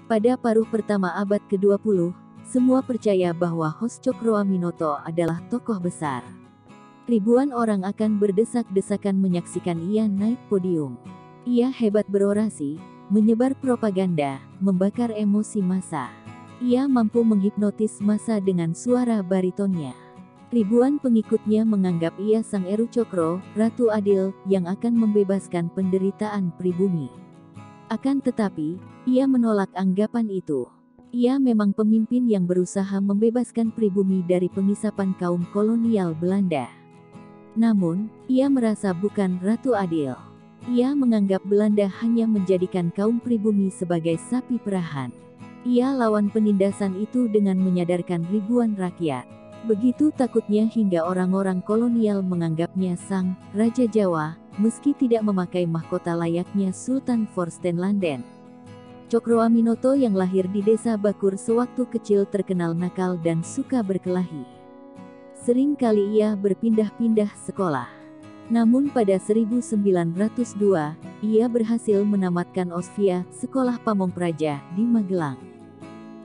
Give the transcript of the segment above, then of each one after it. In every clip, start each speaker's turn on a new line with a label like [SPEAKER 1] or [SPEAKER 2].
[SPEAKER 1] Pada paruh pertama abad ke-20, semua percaya bahwa host Cokroaminoto adalah tokoh besar. Ribuan orang akan berdesak-desakan menyaksikan ia naik podium. Ia hebat berorasi, menyebar propaganda, membakar emosi massa. Ia mampu menghipnotis massa dengan suara baritonnya. Ribuan pengikutnya menganggap ia sang Eru Cokro, Ratu Adil, yang akan membebaskan penderitaan pribumi. Akan tetapi, ia menolak anggapan itu. Ia memang pemimpin yang berusaha membebaskan pribumi dari pengisapan kaum kolonial Belanda. Namun, ia merasa bukan Ratu Adil. Ia menganggap Belanda hanya menjadikan kaum pribumi sebagai sapi perahan. Ia lawan penindasan itu dengan menyadarkan ribuan rakyat. Begitu takutnya hingga orang-orang kolonial menganggapnya sang Raja Jawa, meski tidak memakai mahkota layaknya Sultan Vorstenlanden. Cokroaminoto yang lahir di desa Bakur sewaktu kecil terkenal nakal dan suka berkelahi. Sering kali ia berpindah-pindah sekolah. Namun pada 1902, ia berhasil menamatkan Osvia, sekolah pamong praja, di Magelang.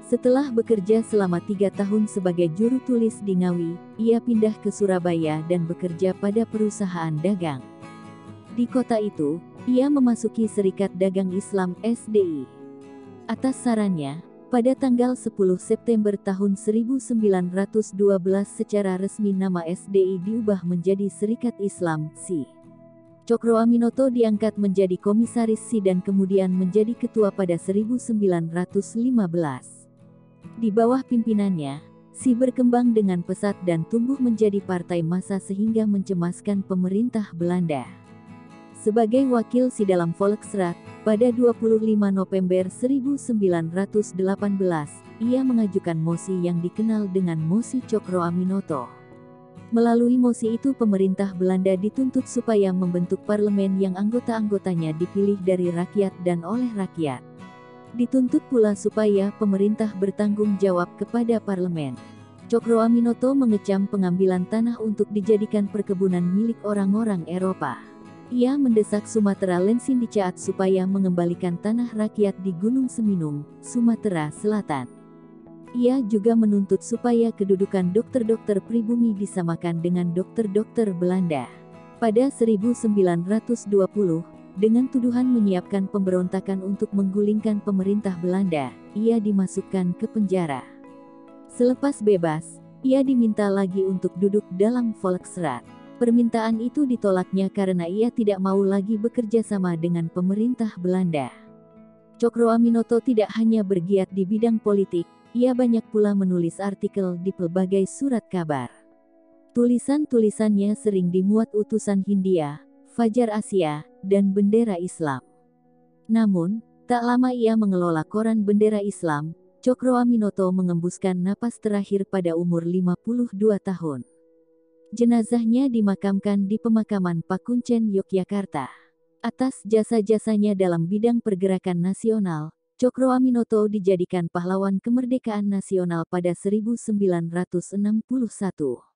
[SPEAKER 1] Setelah bekerja selama 3 tahun sebagai juru tulis di Ngawi, ia pindah ke Surabaya dan bekerja pada perusahaan dagang. Di kota itu, ia memasuki Serikat Dagang Islam (SDI). Atas sarannya, pada tanggal 10 September tahun 1912 secara resmi nama SDI diubah menjadi Serikat Islam (SI). Cokroaminoto diangkat menjadi komisaris SI dan kemudian menjadi ketua pada 1915. Di bawah pimpinannya, SI berkembang dengan pesat dan tumbuh menjadi partai massa sehingga mencemaskan pemerintah Belanda. Sebagai wakil SI dalam Volksraad, pada 25 November 1918, ia mengajukan mosi yang dikenal dengan Mosi Cokroaminoto. Melalui mosi itu pemerintah Belanda dituntut supaya membentuk parlemen yang anggota-anggotanya dipilih dari rakyat dan oleh rakyat. Dituntut pula supaya pemerintah bertanggung jawab kepada parlemen. Cokroaminoto mengecam pengambilan tanah untuk dijadikan perkebunan milik orang-orang Eropa. Ia mendesak Sumatera Lensin Dicaat supaya mengembalikan tanah rakyat di Gunung Seminung, Sumatera Selatan. Ia juga menuntut supaya kedudukan dokter-dokter pribumi disamakan dengan dokter-dokter Belanda. Pada 1920, dengan tuduhan menyiapkan pemberontakan untuk menggulingkan pemerintah Belanda, ia dimasukkan ke penjara. Selepas bebas, ia diminta lagi untuk duduk dalam Volksraad. Permintaan itu ditolaknya karena ia tidak mau lagi bekerja sama dengan pemerintah Belanda. Cokroaminoto tidak hanya bergiat di bidang politik, ia banyak pula menulis artikel di pelbagai surat kabar. Tulisan-tulisannya sering dimuat utusan Hindia, Fajar Asia, dan Bendera Islam. Namun, tak lama ia mengelola koran Bendera Islam, Cokroaminoto mengembuskan napas terakhir pada umur 52 tahun. Jenazahnya dimakamkan di pemakaman Pakuncen, Yogyakarta. Atas jasa-jasanya dalam bidang pergerakan nasional, Cokroaminoto dijadikan pahlawan kemerdekaan nasional pada 1961.